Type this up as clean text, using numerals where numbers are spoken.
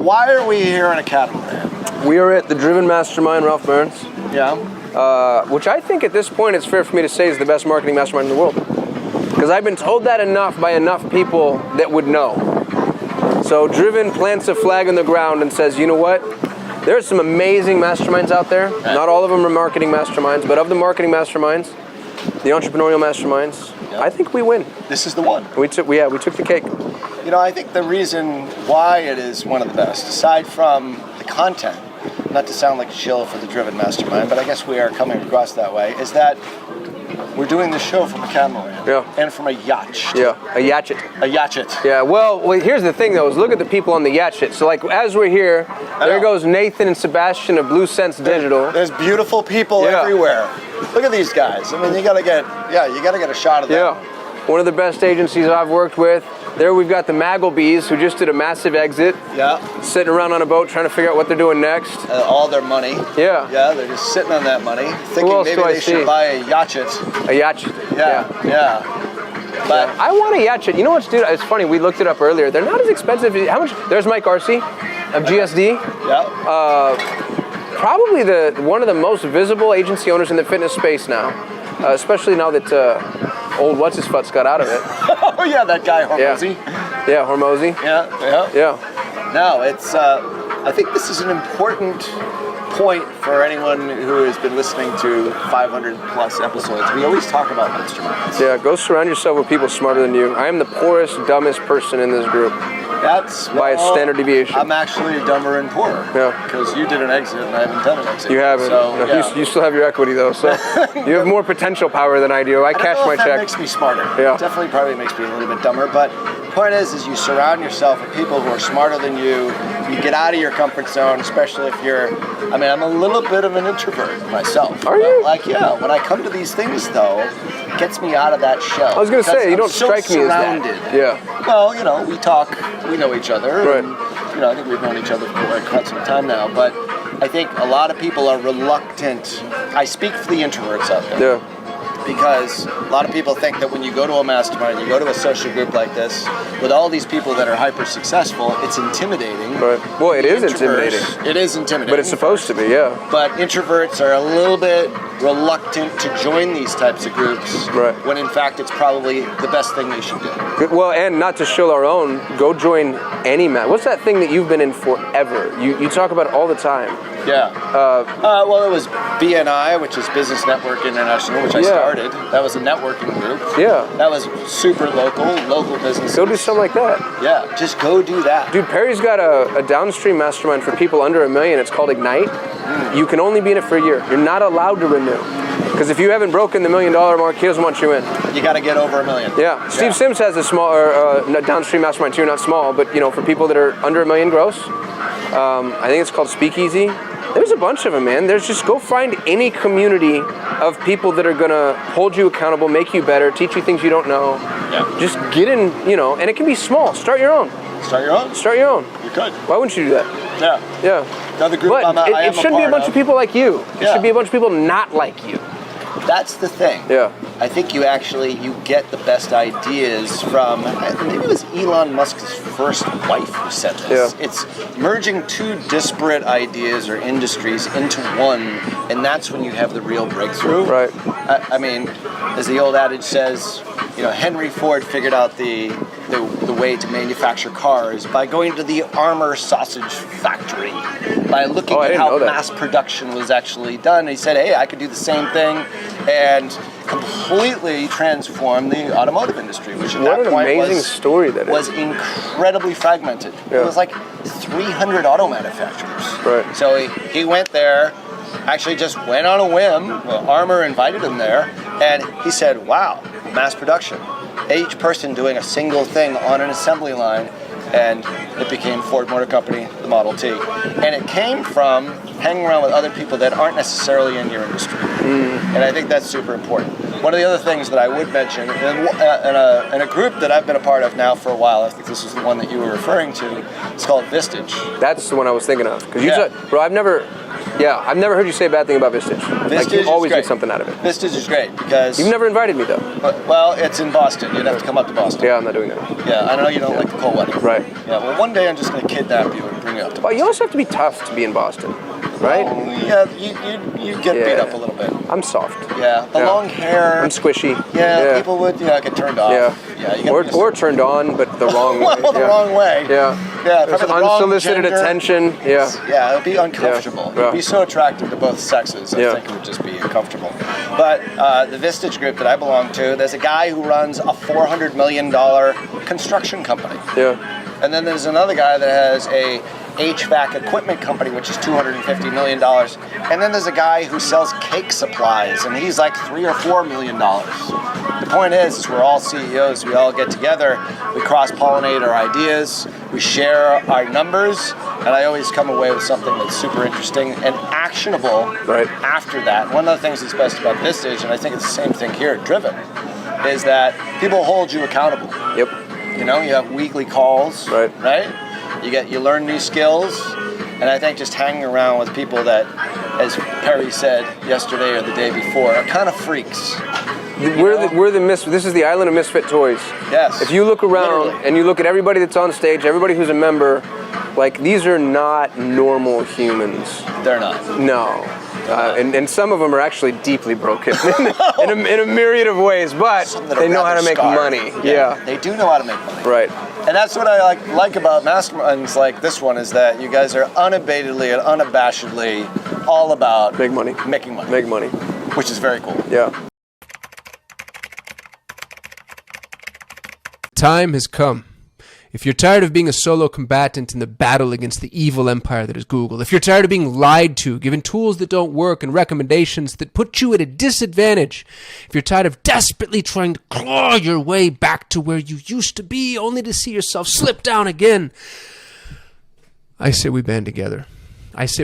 why are we here in a catamaran? We are at the Driven Mastermind, Ralph Burns. Yeah. Which I think at this point it's fair for me to say is the best marketing mastermind in the world. Because I've been told that enough by enough people that would know. So Driven plants a flag on the ground and says, you know what? There's some amazing masterminds out there. Not all of them are marketing masterminds, but of the marketing masterminds, the entrepreneurial masterminds, I think we win. This is the one. We took the cake. You know, I think the reason why it is one of the best, aside from the content, not to sound like a shill for the Driven Mastermind, but I guess we are coming across that way, is that we're doing the show from a catamaran. Yeah. And from a yacht. Yeah, a yachet. A yachet. Yeah, well, here's the thing though, is look at the people on the yachet. So like, as we're here, there goes Nathan and Sebastian of Blue Sense Digital. There's beautiful people everywhere. Look at these guys. I mean, you gotta get a shot of them. Yeah, one of the best agencies I've worked with. There we've got the Magglebees, who just did a massive exit. Yeah. Sitting around on a boat trying to figure out what they're doing next. All their money. Yeah. Yeah, they're just sitting on that money, thinking maybe they should buy a yachet. A yachet. Yeah. But I want a yachet. You know what, dude? It's funny. We looked it up earlier. They're not as expensive. How much? There's Mike Arcee of GSD. Yeah. Probably one of the most visible agency owners in the fitness space now, especially now that old what's-his-fut's got out of it. Oh yeah, that guy Hormozy. Yeah, Hormozy. Yeah. No, it's. I think this is an important point for anyone who has been listening to 500 plus episodes. We always talk about masterminds. Yeah, go surround yourself with people smarter than you. I am the poorest, dumbest person in this group. That's by a standard deviation. I'm actually dumber and poorer. Yeah. Because you did an exit and I haven't done an exit. You haven't. So, no, you still have your equity though, so you have more potential power than I do. I cash my check. That makes me smarter. Yeah. Definitely probably makes me a little bit dumber, but the point is you surround yourself with people who are smarter than you. You get out of your comfort zone, especially if you're, I'm a little bit of an introvert myself. Are you? Like, yeah, when I come to these things though, it gets me out of that shell. I was going to say, you don't strike me as that. Yeah. Well, we talk, we know each other. Right. And, I think we've known each other for quite some time now, but I think a lot of people are reluctant. I speak for the introverts out there. Yeah. Because a lot of people think that when you go to a mastermind, you go to a social group like this, with all these people that are hyper successful, it's intimidating. Right. Well, it is intimidating. It is intimidating. But it's supposed to be, yeah. But introverts are a little bit reluctant to join these types of groups. Right. When in fact it's probably the best thing they should do. Well, and not to shill our own, go join any What's that thing that you've been in forever? You talk about it all the time. Yeah. Well, it was BNI, which is Business Network International, which I started. That was a networking group. Yeah. That was super local business. Go do something like that. Yeah, just go do that. Dude, Perry's got a downstream mastermind for people under $1 million. It's called Ignite. You can only be in it for a year. You're not allowed to renew. Because if you haven't broken the $1 million mark, he doesn't want you in. You got to get over $1 million. Yeah. Steve Sims has a small downstream mastermind too, not small, but for people that are under $1 million gross. I think it's called Speakeasy. There's a bunch of them, man. There's just go find any community of people that are gonna hold you accountable, make you better, teach you things you don't know. Yeah. Just get in, and it can be small. Start your own. Start your own? Start your own. You could. Why wouldn't you do that? Yeah. Yeah. Another group but it shouldn't be a bunch of people like you. It should be a bunch of people not like you. That's the thing. Yeah. I think you get the best ideas from, maybe it was Elon Musk's first wife who said this. Yeah. It's merging two disparate ideas or industries into one, and that's when you have the real breakthrough. Right. As the old adage says, Henry Ford figured out the way to manufacture cars by going to the Armour sausage factory, by looking at how mass production was actually done. He said, hey, I could do the same thing, and completely transform the automotive industry, which at that point was incredibly fragmented. Yeah. It was like 300 auto manufacturers. Right. So he went there, actually just went on a whim. Well, Armour invited him there, and he said, wow, mass production. Each person doing a single thing on an assembly line, and it became Ford Motor Company, the Model T. And it came from hanging around with other people that aren't necessarily in your industry. And I think that's super important. One of the other things that I would mention, in a group that I've been a part of now for a while, I think this is the one that you were referring to, it's called Vistage. That's the one I was thinking of. Because Yeah. you said, bro, I've never heard you say a bad thing about Vistage. Like, you is always great. get something out of it. Vistage is great because... You've never invited me, though. Well, it's in Boston. You'd have to come up to Boston. Yeah, I'm not doing that. Yeah, I know you don't like the cold weather. Right. Yeah, well, one day I'm just going to kidnap you and bring you up to Well, Boston. you also have to be tough to be in Boston, right? Yeah, you get beat up a little bit. I'm soft. Yeah, the long hair. I'm squishy. Yeah, people would get turned off. Yeah. You gotta Or turned on, but the wrong way. well, the wrong way. Yeah. Yeah, if I'm the wrong Unsolicited gender, attention. Yeah. Yeah, it would be uncomfortable. Yeah. It would be so attractive to both sexes. I think it would just be uncomfortable. But the Vistage group that I belong to, there's a guy who runs a $400 million construction company. Yeah. And then there's another guy that has a HVAC equipment company, which is $250 million. And then there's a guy who sells cake supplies, and he's like $3 or $4 million. The point is we're all CEOs. We all get together. We cross-pollinate our ideas. We share our numbers. And I always come away with something that's super interesting and actionable after that. One of the things that's best about Vistage, and I think it's the same thing here at Driven, is that people hold you accountable. Yep. You know, you have weekly calls, right? You learn new skills, and I think just hanging around with people that, as Perry said yesterday or the day before, are kind of freaks. This is the island of misfit toys. Yes. If you look around Literally. and you look at everybody that's on stage, everybody who's a member, like, these are not normal humans. They're not. No. And some of them are actually deeply broken in a myriad of ways, but they know how to make money. Yeah. They do know how to make money. Right. And that's what I like about masterminds like this one, is that you guys are unabatedly and unabashedly all about making money. Make money. Which is very cool. Yeah. Time has come. If you're tired of being a solo combatant in the battle against the evil empire that is Google, if you're tired of being lied to, given tools that don't work and recommendations that put you at a disadvantage, if you're tired of desperately trying to claw your way back to where you used to be only to see yourself slip down again, I say we band together. I say